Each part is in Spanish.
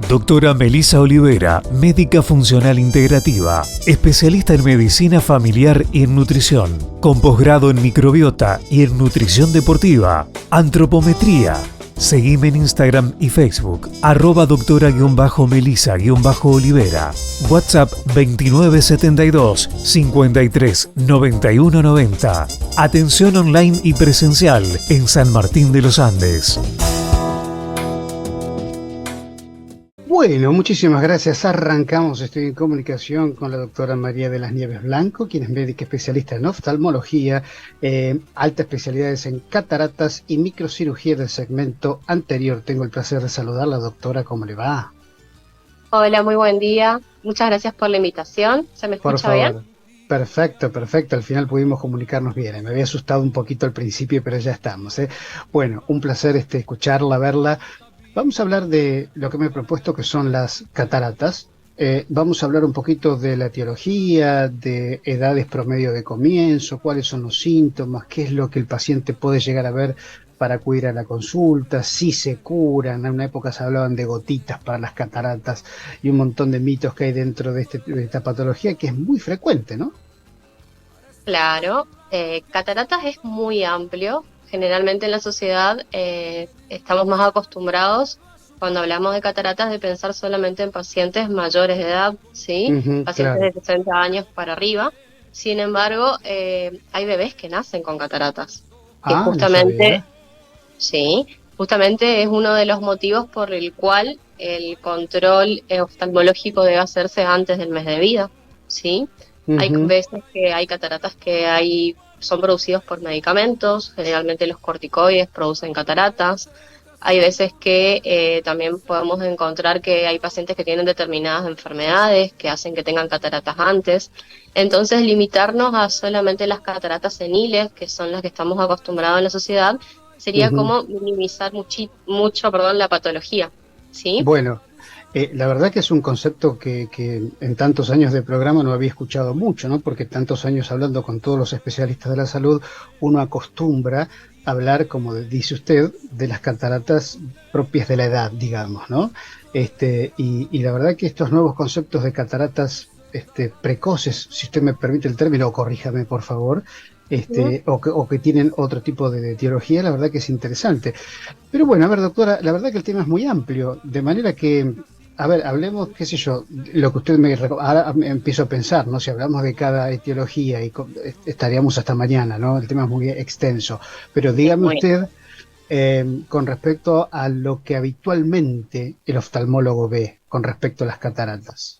Doctora Melissa Olivera, médica funcional integrativa, especialista en medicina familiar y en nutrición, con posgrado en microbiota y en nutrición deportiva, antropometría. Seguime en Instagram y Facebook, @doctora-melissa-olivera, WhatsApp 2972 53 91 90. Atención online y presencial en San Martín de los Andes. Bueno, muchísimas gracias. Arrancamos. Estoy en comunicación con la doctora María de las Nieves Blanco, quien es médica especialista en oftalmología, alta especialidades en cataratas y microcirugía del segmento anterior. Tengo el placer de saludarla, doctora. ¿Cómo le va? Hola, muy buen día. Muchas gracias por la invitación. ¿Se me escucha bien? Perfecto, perfecto. Al final pudimos comunicarnos bien. Me había asustado un poquito al principio, pero ya estamos. Bueno, un placer escucharla, verla. Vamos a hablar de lo que me he propuesto, que son las cataratas. Vamos a hablar un poquito de la etiología, de edades promedio de comienzo, cuáles son los síntomas, qué es lo que el paciente puede llegar a ver para acudir a la consulta, si se curan. En una época se hablaban de gotitas para las cataratas y un montón de mitos que hay dentro de esta patología, que es muy frecuente, ¿no? Claro, cataratas es muy amplio. Generalmente en la sociedad estamos más acostumbrados, cuando hablamos de cataratas, de pensar solamente en pacientes mayores de edad, ¿sí? Pacientes claro. de 60 años para arriba. Sin embargo, hay bebés que nacen con cataratas, que No sabía. sí, justamente es uno de los motivos por el cual el control oftalmológico debe hacerse antes del mes de vida, ¿sí? Hay veces que hay cataratas que son producidos por medicamentos, generalmente los corticoides producen cataratas. Hay veces que también podemos encontrar que hay pacientes que tienen determinadas enfermedades que hacen que tengan cataratas antes. Entonces, limitarnos a solamente las cataratas seniles, que son las que estamos acostumbrados en la sociedad, sería como minimizar mucho, la patología, ¿sí? Bueno, la verdad que es un concepto que en tantos años de programa no había escuchado mucho, ¿no? Porque tantos años hablando con todos los especialistas de la salud, uno acostumbra a hablar, como dice usted, de las cataratas propias de la edad, digamos, ¿no? Y la verdad que estos nuevos conceptos de cataratas precoces, si usted me permite el término, o corríjame por favor, o que tienen otro tipo de etiología, la verdad que es interesante. Pero bueno, a ver, doctora, la verdad que el tema es muy amplio, de manera que, a ver, hablemos, qué sé yo, lo que usted ahora me empiezo a pensar, ¿no? Si hablamos de cada etiología, estaríamos hasta mañana, ¿no? El tema es muy extenso. Pero dígame usted, con respecto a lo que habitualmente el oftalmólogo ve con respecto a las cataratas.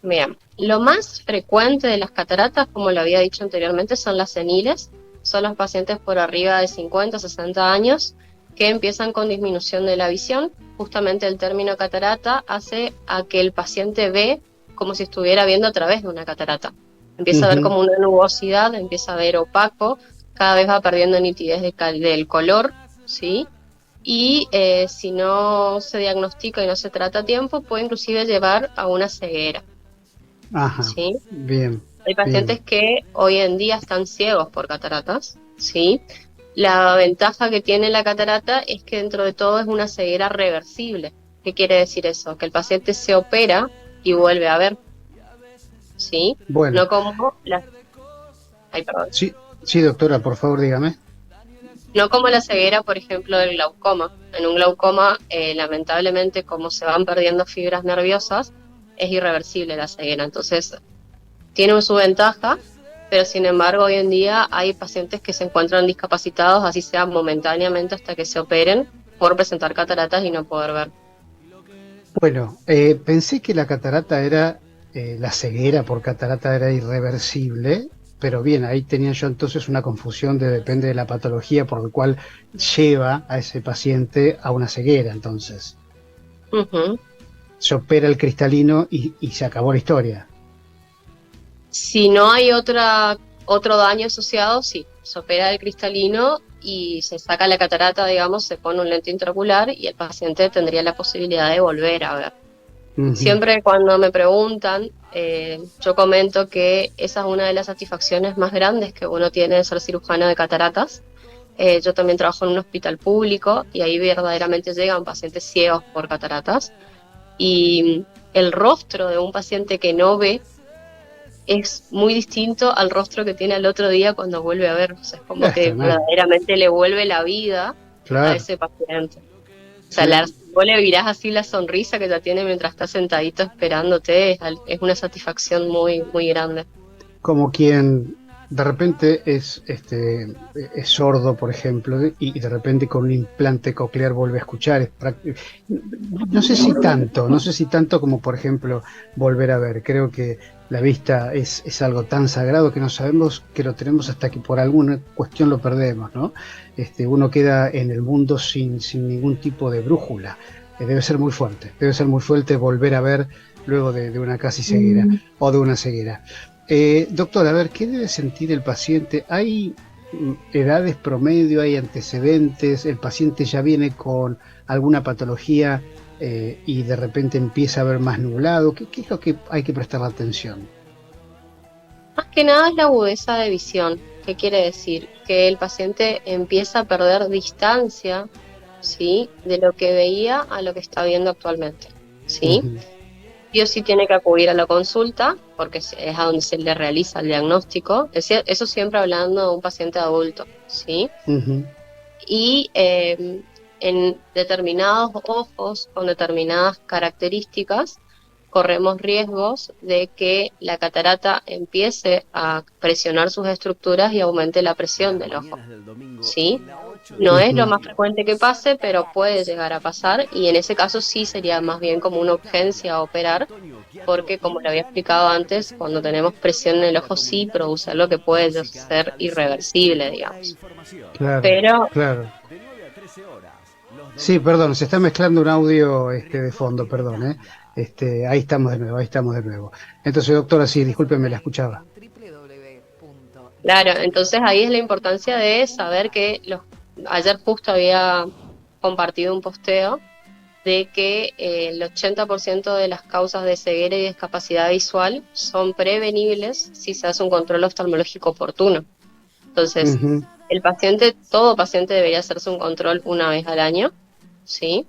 Bien, lo más frecuente de las cataratas, como lo había dicho anteriormente, son las seniles. Son los pacientes por arriba de 50, 60 años que empiezan con disminución de la visión. Justamente el término catarata hace a que el paciente ve como si estuviera viendo a través de una catarata. Empieza a ver como una nubosidad, empieza a ver opaco, cada vez va perdiendo nitidez del color, ¿sí? Y si no se diagnostica y no se trata a tiempo, puede inclusive llevar a una ceguera. Ajá, ¿Sí? bien. Hay pacientes que hoy en día están ciegos por cataratas, ¿sí? La ventaja que tiene la catarata es que dentro de todo es una ceguera reversible. ¿Qué quiere decir eso? Que el paciente se opera y vuelve a ver, ¿sí? Bueno. No como la... Ay, perdón. Sí, sí, doctora, por favor, dígame. No como la ceguera, por ejemplo, del glaucoma. En un glaucoma, lamentablemente, como se van perdiendo fibras nerviosas, es irreversible la ceguera. Entonces, tiene su ventaja, pero sin embargo hoy en día hay pacientes que se encuentran discapacitados, así sea momentáneamente hasta que se operen, por presentar cataratas y no poder ver. Bueno, pensé que la catarata era, la ceguera por catarata era irreversible, pero bien, ahí tenía yo entonces una confusión depende de la patología por la cual lleva a ese paciente a una ceguera, entonces. Se opera el cristalino y se acabó la historia. Si no hay otro daño asociado, sí, se opera el cristalino y se saca la catarata, digamos, se pone un lente intraocular y el paciente tendría la posibilidad de volver a ver. Siempre cuando me preguntan, yo comento que esa es una de las satisfacciones más grandes que uno tiene de ser cirujano de cataratas. Yo también trabajo en un hospital público y ahí verdaderamente llegan pacientes ciegos por cataratas. Y el rostro de un paciente que no ve es muy distinto al rostro que tiene al otro día cuando vuelve a ver. O sea, es como que verdaderamente le vuelve la vida a ese paciente. O sea, vos le virás así la sonrisa que ya tiene mientras está sentadito esperándote, es una satisfacción muy, muy grande. Como quien de repente es sordo, por ejemplo, y de repente con un implante coclear vuelve a escuchar. No sé si tanto como, por ejemplo, volver a ver. Creo que la vista es algo tan sagrado que no sabemos que lo tenemos hasta que por alguna cuestión lo perdemos, ¿no? Uno queda en el mundo sin ningún tipo de brújula. Debe ser muy fuerte volver a ver luego de una casi ceguera o de una ceguera. Doctor, a ver, ¿qué debe sentir el paciente? ¿Hay edades promedio, hay antecedentes? ¿El paciente ya viene con alguna patología y de repente empieza a ver más nublado? ¿Qué es lo que hay que prestar atención? Más que nada es la agudeza de visión. ¿Qué quiere decir? Que el paciente empieza a perder distancia, ¿sí?, de lo que veía a lo que está viendo actualmente, ¿sí? Sí o sí tiene que acudir a la consulta, porque es a donde se le realiza el diagnóstico. Eso siempre hablando de un paciente adulto, ¿sí? Y en determinados ojos, con determinadas características, corremos riesgos de que la catarata empiece a presionar sus estructuras y aumente la presión del ojo, ¿sí? No es lo más frecuente que pase, pero puede llegar a pasar, y en ese caso sí sería más bien como una urgencia a operar, porque como le había explicado antes, cuando tenemos presión en el ojo sí produce algo que puede ser irreversible, digamos. Claro. Sí, perdón, se está mezclando un audio de fondo, perdón, ahí estamos de nuevo. Entonces, doctora, sí, discúlpeme, la escuchaba. Claro, entonces ahí es la importancia de saber que ayer justo había compartido un posteo de que el 80% de las causas de ceguera y discapacidad visual son prevenibles si se hace un control oftalmológico oportuno. Entonces, todo paciente debería hacerse un control una vez al año, ¿sí?,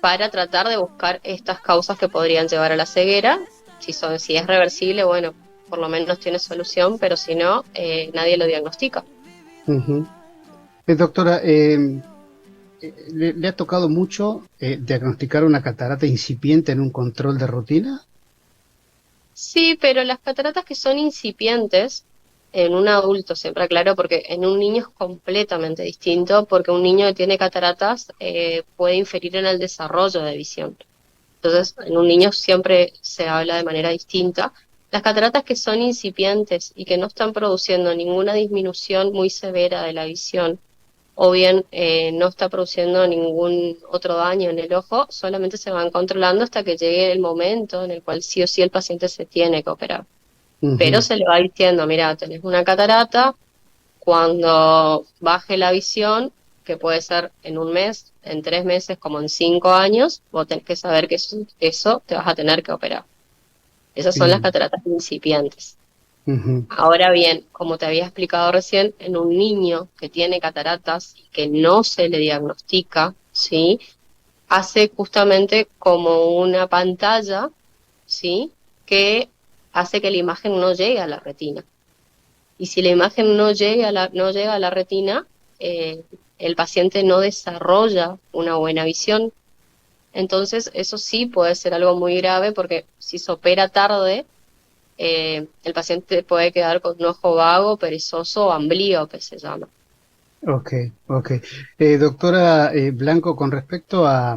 para tratar de buscar estas causas que podrían llevar a la ceguera. Si es reversible, bueno, por lo menos tiene solución, pero si no, nadie lo diagnostica. Doctora, ¿le ha tocado mucho diagnosticar una catarata incipiente en un control de rutina? Sí, pero las cataratas que son incipientes, en un adulto, siempre aclaro, porque en un niño es completamente distinto, porque un niño que tiene cataratas puede inferir en el desarrollo de visión. Entonces, en un niño siempre se habla de manera distinta. Las cataratas que son incipientes y que no están produciendo ninguna disminución muy severa de la visión, o bien no está produciendo ningún otro daño en el ojo, solamente se van controlando hasta que llegue el momento en el cual sí o sí el paciente se tiene que operar. Pero se le va diciendo, mira, tenés una catarata, cuando baje la visión, que puede ser en un mes, en 3 meses, como en 5 años, vos tenés que saber que eso te vas a tener que operar. Esas son las cataratas incipientes. Ahora bien, como te había explicado recién, en un niño que tiene cataratas y que no se le diagnostica, ¿sí?, hace justamente como una pantalla, ¿sí?, que hace que la imagen no llegue a la retina. Y si la imagen no llega a la retina, el paciente no desarrolla una buena visión. Entonces, eso sí puede ser algo muy grave, porque si se opera tarde, el paciente puede quedar con un ojo vago, perezoso o amblíope, se llama. Ok. Doctora Blanco, con respecto a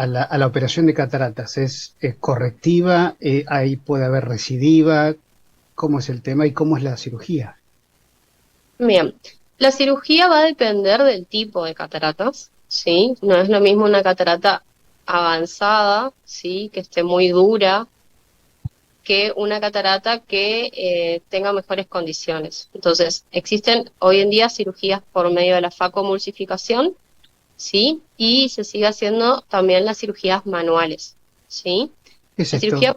la operación de cataratas, ¿es correctiva? ¿Ahí puede haber recidiva? ¿Cómo es el tema y cómo es la cirugía? Bien, la cirugía va a depender del tipo de cataratas, ¿sí? No es lo mismo una catarata avanzada, ¿sí?, que esté muy dura, que una catarata que tenga mejores condiciones. Entonces, existen hoy en día cirugías por medio de la facomulsificación, ¿sí?, y se sigue haciendo también las cirugías manuales, ¿sí? ¿Qué es La esto? cirugía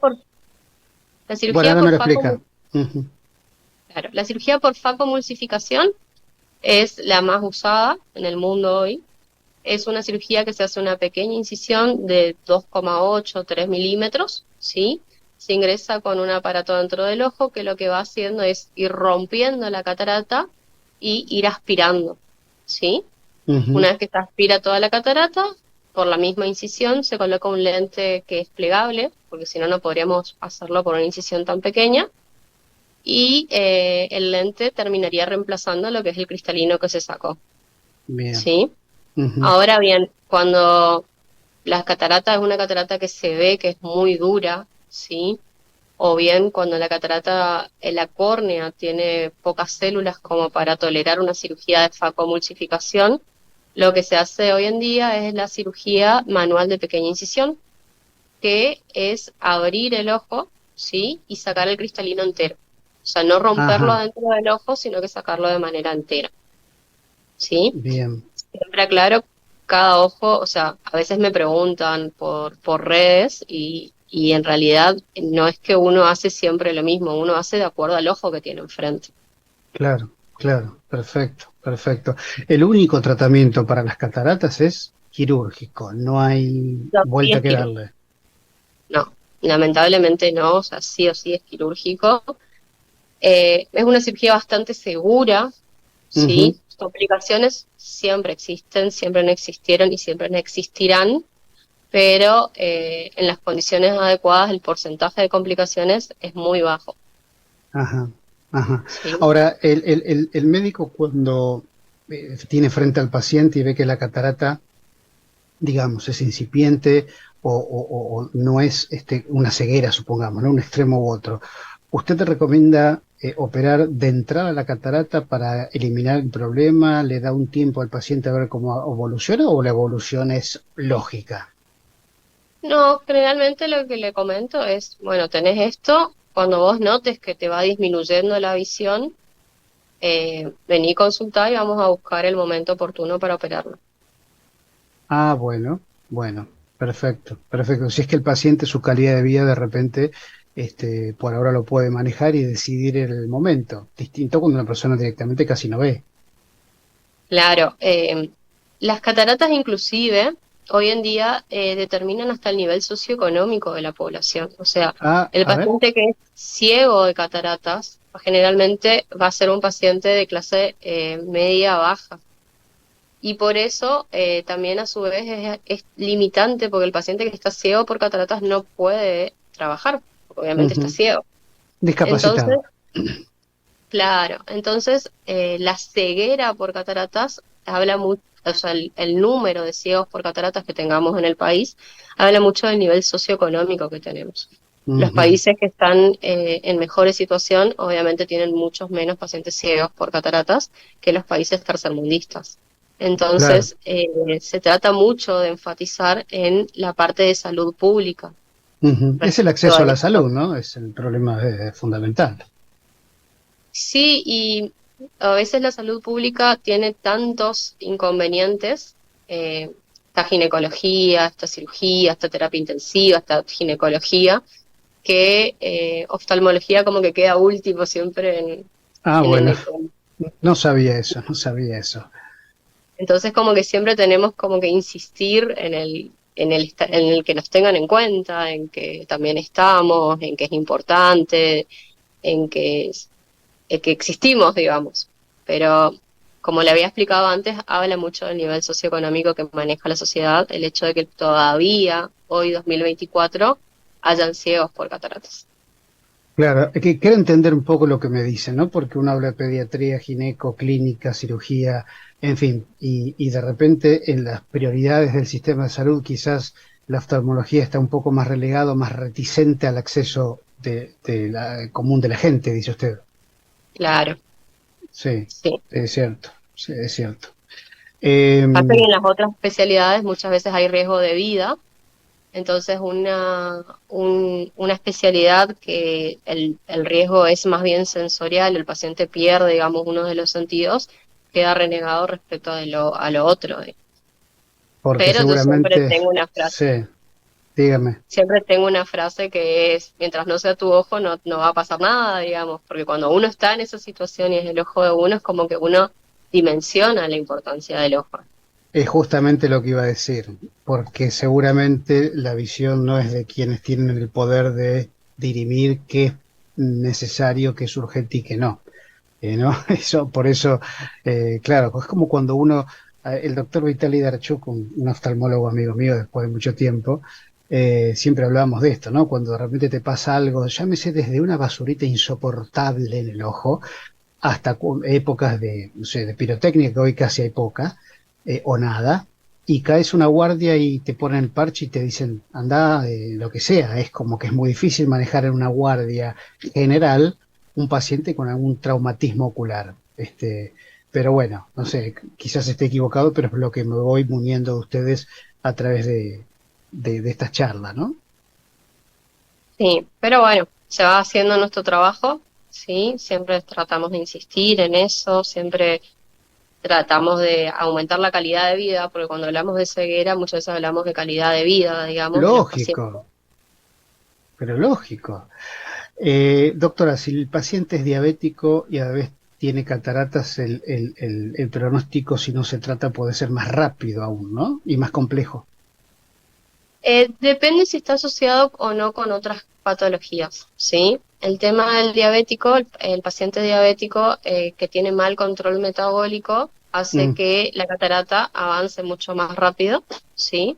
Ahora me lo explica. Claro, la cirugía por facomulsificación es la más usada en el mundo hoy, Es una cirugía que se hace una pequeña incisión de 2,8 o 3 milímetros, ¿sí? Se ingresa con un aparato dentro del ojo que lo que va haciendo es ir rompiendo la catarata y ir aspirando, ¿sí? Ujú. Una vez que se aspira toda la catarata, por la misma incisión se coloca un lente que es plegable, porque si no, no podríamos hacerlo por una incisión tan pequeña, y el lente terminaría reemplazando lo que es el cristalino que se sacó, Bien. ¿sí? Ujú. Ahora bien, cuando la catarata es una catarata que se ve que es muy dura, ¿sí? O bien cuando la catarata en la córnea tiene pocas células como para tolerar una cirugía de facomulsificación, lo que se hace hoy en día es la cirugía manual de pequeña incisión, que es abrir el ojo, ¿sí? Y sacar el cristalino entero. O sea, no romperlo Ajá, dentro del ojo, sino que sacarlo de manera entera, ¿sí? bien. Siempre aclaro, cada ojo, o sea, a veces me preguntan por redes y en realidad no es que uno hace siempre lo mismo, uno hace de acuerdo al ojo que tiene enfrente. Claro, claro. Perfecto, perfecto. El único tratamiento para las cataratas es quirúrgico. No hay No, sí vuelta es que quirúrgico. darle. No, lamentablemente no, o sea, sí o sí es quirúrgico. Es una cirugía bastante segura, Ujú. ¿sí? Complicaciones siempre existen, siempre no existieron y siempre no existirán, pero en las condiciones adecuadas el porcentaje de complicaciones es muy bajo, Ajá, ajá. ¿sí? Ahora, el médico cuando tiene frente al paciente y ve que la catarata, digamos, es incipiente o no es una ceguera, supongamos, ¿no? Un extremo u otro, ¿usted te recomienda operar de entrada la catarata para eliminar el problema? ¿Le da un tiempo al paciente a ver cómo evoluciona o la evolución es lógica? No, generalmente lo que le comento es, bueno, tenés esto, cuando vos notes que te va disminuyendo la visión, vení consultar y vamos a buscar el momento oportuno para operarlo. Ah, bueno, bueno, perfecto, perfecto. Si es que el paciente, su calidad de vida de repente, por ahora lo puede manejar y decidir en el momento. Distinto cuando una persona directamente casi no ve. Claro, las cataratas inclusive hoy en día determinan hasta el nivel socioeconómico de la población. O sea, Ah, el a ver. paciente que es ciego de cataratas generalmente va a ser un paciente de clase media baja. Y por eso también a su vez es limitante porque el paciente que está ciego por cataratas no puede trabajar, porque obviamente está Ujú. ciego. Entonces, Discapacitado. claro, entonces la ceguera por cataratas habla mucho, o sea, el número de ciegos por cataratas que tengamos en el país habla mucho del nivel socioeconómico que tenemos. Los Ujú. países que están en mejores situación obviamente tienen muchos menos pacientes ciegos por cataratas que los países tercermundistas. Claro. Entonces, se trata mucho de enfatizar en la parte de salud pública Ujú. Es el respecto acceso a a la esto. salud, ¿no? Es el problema fundamental. Sí, y a veces la salud pública tiene tantos inconvenientes, esta ginecología, esta cirugía, esta terapia intensiva, esta ginecología, que oftalmología como que queda último siempre Ah, en bueno, el... no sabía eso, no sabía eso. Entonces como que siempre tenemos como que insistir en el que nos tengan en cuenta, en que también estamos, en que es importante, en que que existimos, digamos. Pero como le había explicado antes, habla mucho del nivel socioeconómico que maneja la sociedad, el hecho de que todavía, hoy 2024, hayan ciegos por cataratas. Claro, es que quiero entender un poco lo que me dicen, ¿no? Porque uno habla de pediatría, gineco, clínica, cirugía, en fin, y de repente en las prioridades del sistema de salud quizás la oftalmología está un poco más relegado, más reticente al acceso común de la gente, dice usted. Claro, Sí, sí. es cierto, sí, es cierto. Pasa que Eh, en las otras especialidades muchas veces hay riesgo de vida, entonces una especialidad que el riesgo es más bien sensorial, el paciente pierde, digamos, uno de los sentidos, queda renegado respecto a lo otro. porque Pero yo seguramente, sí, dígame. siempre tengo una frase que es, mientras no sea tu ojo, no va a pasar nada, digamos, porque cuando uno está en esa situación y es el ojo de uno, es como que uno dimensiona la importancia del ojo. Es justamente lo que iba a decir, porque seguramente la visión no es de quienes tienen el poder de dirimir qué es necesario, qué es urgente y qué no. ¿No? Eso, por eso, claro, es como cuando uno, el doctor Vitaly Darchuk, un oftalmólogo amigo mío después de mucho tiempo, siempre hablábamos de esto, ¿no? Cuando de repente te pasa algo, llámese desde una basurita insoportable en el ojo, hasta épocas de, no sé, de pirotecnia, que hoy casi hay poca, o nada, y caes una guardia y te ponen el parche y te dicen, anda, lo que sea. Es como que es muy difícil manejar en una guardia general un paciente con algún traumatismo ocular. Pero bueno, no sé, quizás esté equivocado, pero es lo que me voy muniendo de ustedes a través de estas charlas, ¿no? Sí, pero bueno, se va haciendo nuestro trabajo, ¿sí? Siempre tratamos de insistir en eso, siempre tratamos de aumentar la calidad de vida, porque cuando hablamos de ceguera muchas veces hablamos de calidad de vida, digamos, de los pacientes. Lógico, pero lógico. Doctora, si el paciente es diabético y a la vez tiene cataratas, el pronóstico, si no se trata, puede ser más rápido aún, ¿no? Y más complejo. Depende si está asociado o no con otras patologías, ¿sí? El tema del diabético, el paciente diabético que tiene mal control metabólico hace Mm, que la catarata avance mucho más rápido, ¿sí?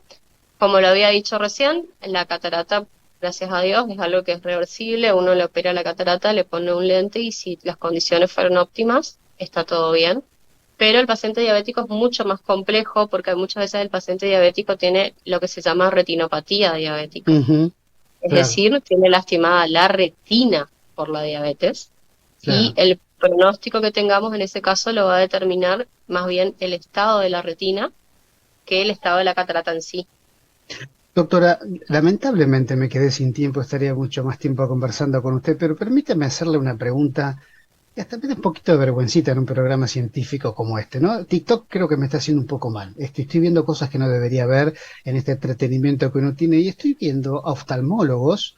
Como lo había dicho recién, la catarata, gracias a Dios, es algo que es reversible, uno le opera la catarata, le pone un lente y si las condiciones fueron óptimas, está todo bien. Pero el paciente diabético es mucho más complejo porque muchas veces el paciente diabético tiene lo que se llama retinopatía diabética. ujú, Es claro, decir, tiene lastimada la retina por la diabetes y claro. el pronóstico que tengamos en ese caso lo va a determinar más bien el estado de la retina que el estado de la catarata en sí. Doctora, lamentablemente me quedé sin tiempo, estaría mucho más tiempo conversando con usted, pero permítame hacerle una pregunta que hasta me da un poquito de vergüencita en un programa científico como este, ¿no? TikTok creo que me está haciendo un poco mal. Estoy viendo cosas que no debería ver en este entretenimiento que uno tiene y estoy viendo a oftalmólogos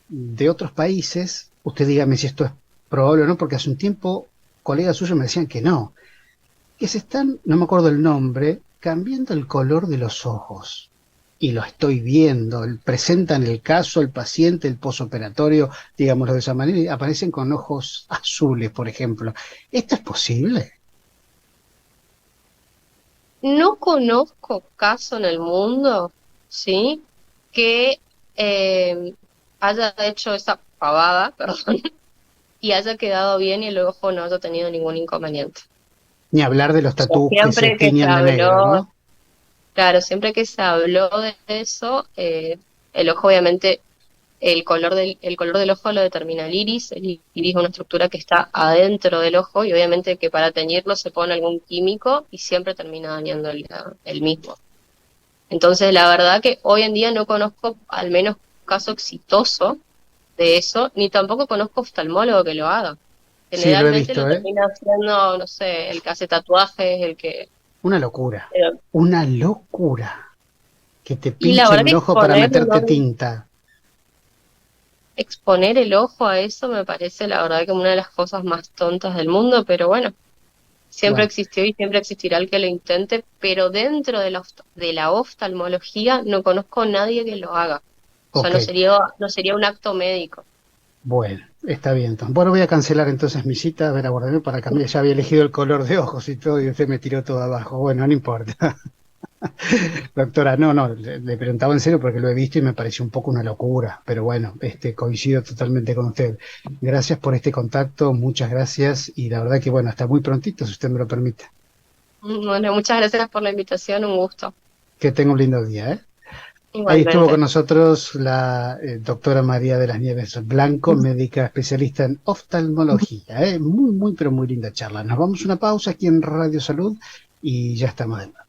de otros países. Usted dígame si esto es probable o no, porque hace un tiempo colegas suyos me decían que se están, no me acuerdo el nombre, cambiando el color de los ojos. Y lo estoy viendo, presentan el caso, el paciente, el posoperatorio, digámoslo de esa manera, y aparecen con ojos azules, por ejemplo. ¿Esto es posible? No conozco caso en el mundo, ¿sí? Que haya hecho esa pavada, perdón, y haya quedado bien y el ojo no haya tenido ningún inconveniente. Ni hablar de los O sea, tatús que se siempre que se tiñan de negro, habló, ¿no? claro, siempre que se habló de eso, el ojo obviamente, el color del ojo lo determina el iris es una estructura que está adentro del ojo y obviamente que para teñirlo se pone algún químico y siempre termina dañando el mismo. Entonces, la verdad que hoy en día no conozco al menos caso exitoso de eso, ni tampoco conozco oftalmólogo que lo haga. Sí, lo he Generalmente lo visto, ¿eh? termina haciendo, no sé, el que hace tatuajes, el que... Una locura, pero- una locura. Que te y la pinchen verdad que el ojo para meterte tinta. exponer el ojo a eso me parece la verdad que una de las cosas más tontas del mundo, pero bueno, siempre Bueno, existió y siempre existirá el que lo intente, pero dentro de de la oftalmología no conozco a nadie que lo haga. O sea, ok. no sería un acto médico. Bueno, está bien. Entonces. Bueno, voy a cancelar entonces mi cita, a ver, aguardame para cambiar. Ya había elegido el color de ojos y todo, y usted me tiró todo abajo. Bueno, no importa. Doctora, no, le preguntaba en serio porque lo he visto y me pareció un poco una locura, pero bueno, coincido totalmente con usted. Gracias por este contacto, muchas gracias y la verdad que bueno, hasta muy prontito, si usted me lo permite. Bueno, muchas gracias por la invitación, un gusto. Que tenga un lindo día, ¿eh? Ahí estuvo con Igualmente. nosotros la doctora María de las Nieves Blanco, médica especialista en oftalmología, ¿eh? Muy, muy, pero muy linda charla. Nos vamos a una pausa aquí en Radio Salud y ya estamos de nuevo.